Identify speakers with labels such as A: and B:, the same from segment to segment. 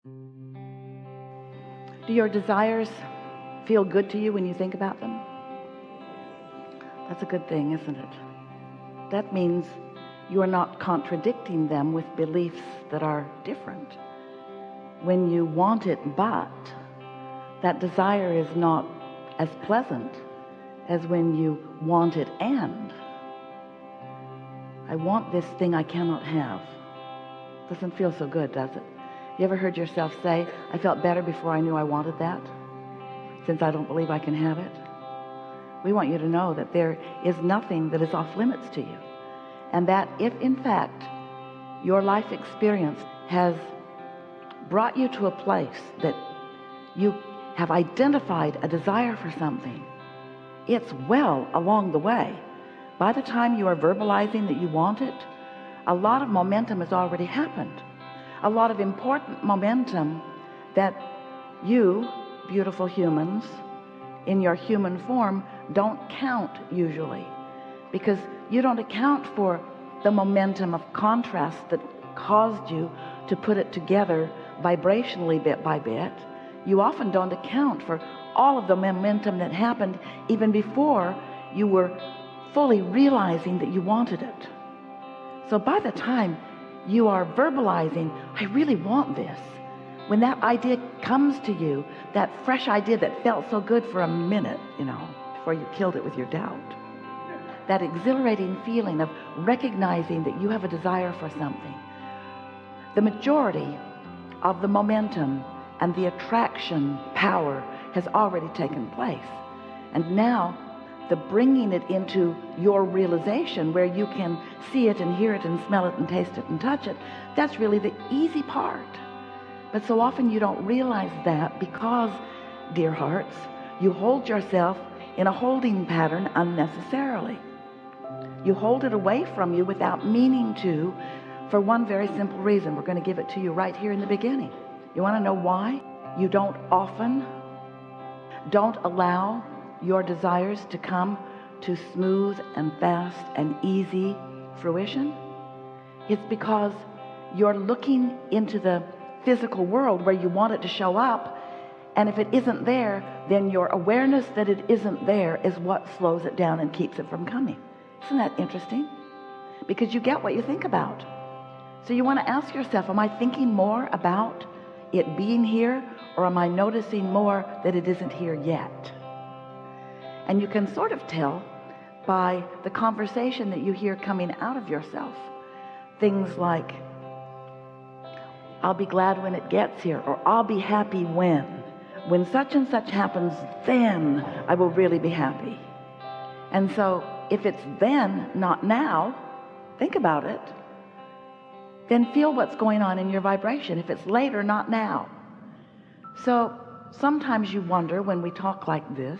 A: Do your desires feel good to you when you think about them? That's a good thing, isn't it? That means you are not contradicting them with beliefs that are different. When you want it, but that desire is not as pleasant as when you want it and I want this thing I cannot have. Doesn't feel so good, does it? You ever heard yourself say, I felt better before I knew I wanted that, since I don't believe I can have it? We want you to know that there is nothing that is off limits to you, and that if in fact your life experience has brought you to a place that you have identified a desire for something, it's well along the way. By the time you are verbalizing that you want it, a lot of momentum has already happened. A lot of important momentum that you, beautiful humans, in your human form, don't count usually, because you don't account for the momentum of contrast that caused you to put it together vibrationally bit by bit. You often don't account for all of the momentum that happened even before you were fully realizing that you wanted it. So by the time you are verbalizing, I really want this, when that idea comes to you, that fresh idea that felt so good for a minute, before you killed it with your doubt, that exhilarating feeling of recognizing that you have a desire for something, the majority of the momentum and the attraction power has already taken place. And now the bringing it into your realization, where you can see it and hear it and smell it and taste it and touch it, that's really the easy part. But so often you don't realize that, because, dear hearts, you hold yourself in a holding pattern unnecessarily. You hold it away from you without meaning to, for one very simple reason. We're going to give it to you right here in the beginning. You want to know why you don't allow your desires to come to smooth and fast and easy fruition? It's because you're looking into the physical world where you want it to show up, and if it isn't there, then your awareness that it isn't there is what slows it down and keeps it from coming. Isn't that interesting? Because you get what you think about. So you want to ask yourself, am I thinking more about it being here, or am I noticing more that it isn't here yet? And you can sort of tell by the conversation that you hear coming out of yourself. Things like, I'll be glad when it gets here, or I'll be happy when such and such happens, then I will really be happy. And so if it's then, not now, think about it, then feel what's going on in your vibration. If it's later, not now. So sometimes you wonder, when we talk like this,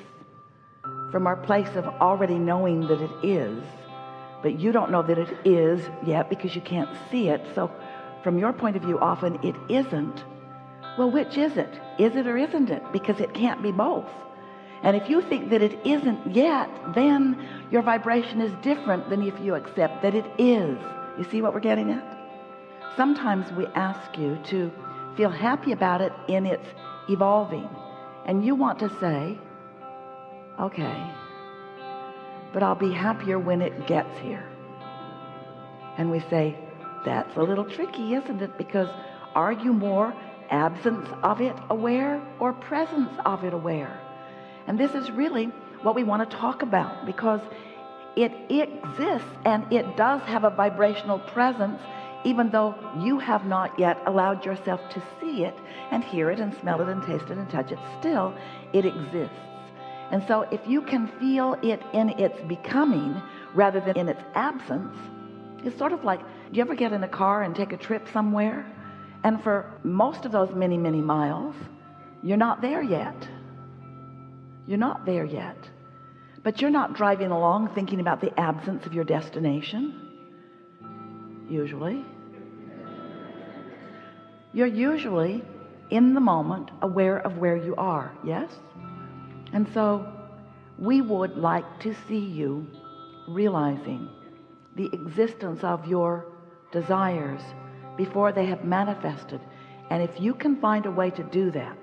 A: from our place of already knowing that it is, but you don't know that it is yet because you can't see it. So from your point of view, often it isn't. Well, which is it? Is it or isn't it? Because it can't be both. And if you think that it isn't yet, then your vibration is different than if you accept that it is. You see what we're getting at? Sometimes we ask you to feel happy about it in its evolving, and you want to say, okay, but I'll be happier when it gets here. And we say, that's a little tricky, isn't it? Because are you more absence of it aware or presence of it aware? And this is really what we want to talk about, because it exists and it does have a vibrational presence, even though you have not yet allowed yourself to see it and hear it and smell it and taste it and touch it. Still, it exists. And so if you can feel it in its becoming rather than in its absence, it's sort of like, do you ever get in a car and take a trip somewhere, and for most of those many, many miles, you're not there yet. You're not there yet. But you're not driving along thinking about the absence of your destination. Usually. You're usually in the moment aware of where you are, yes? And so we would like to see you realizing the existence of your desires before they have manifested, And if you can find a way to do that,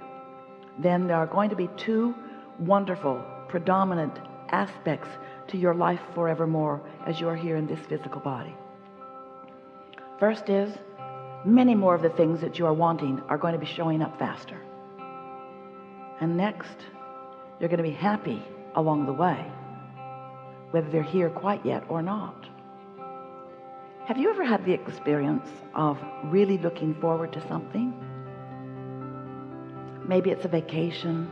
A: then there are going to be two wonderful predominant aspects to your life forevermore as you are here in this physical body. First is, many more of the things that you are wanting are going to be showing up faster. And next, you're going to be happy along the way, whether they're here quite yet or not. Have you ever had the experience of really looking forward to something? Maybe it's a vacation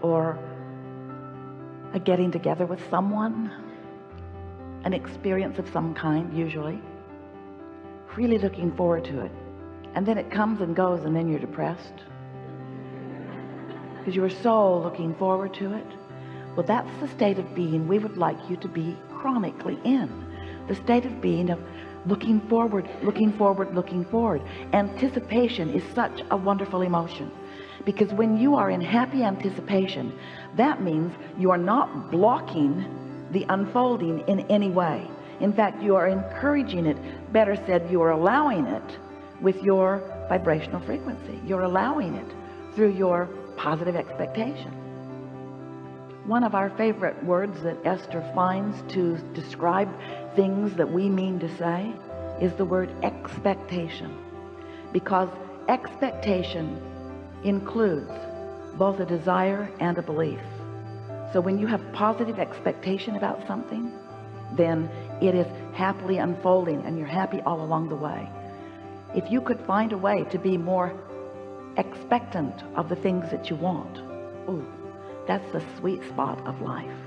A: or a getting together with someone, an experience of some kind, usually. Really looking forward to it. And then it comes and goes, and then you're depressed because you were so looking forward to it. Well, that's the state of being we would like you to be chronically in. The state of being of looking forward, looking forward, looking forward. Anticipation is such a wonderful emotion, because when you are in happy anticipation, that means you are not blocking the unfolding in any way. In fact, you are encouraging it. Better said, you are allowing it with your vibrational frequency. You're allowing it through your positive expectation. One of our favorite words that Esther finds to describe things that we mean to say is the word expectation, because expectation includes both a desire and a belief. So when you have positive expectation about something, then it is happily unfolding and you're happy all along the way. If you could find a way to be more expectant of the things that you want, ooh, that's the sweet spot of life.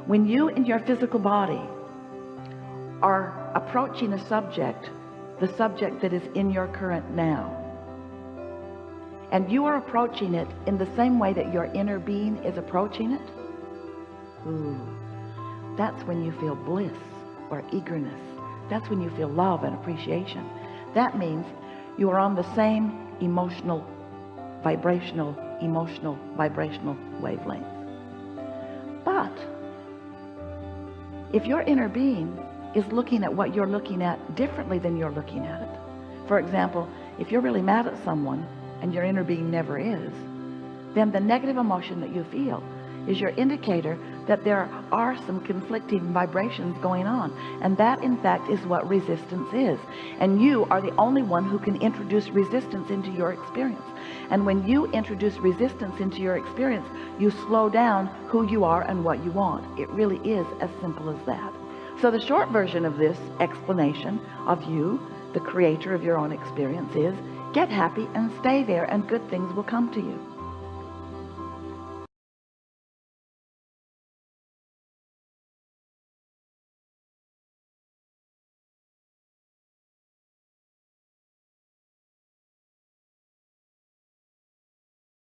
A: When you in your physical body are approaching a subject, the subject that is in your current now, and you are approaching it in the same way that your inner being is approaching it, ooh, that's when you feel bliss or eagerness. That's when you feel love and appreciation. That means you are on the same emotional vibrational wavelength. But if your inner being is looking at what you're looking at differently than you're looking at it, for example, if you're really mad at someone and your inner being never is, then the negative emotion that you feel is your indicator that there are some conflicting vibrations going on, and that in fact is what resistance is. And you are the only one who can introduce resistance into your experience. And when you introduce resistance into your experience, you slow down who you are and what you want. It really is as simple as that. So the short version of this explanation of you, the creator of your own experience, is get happy and stay there, and good things will come to you.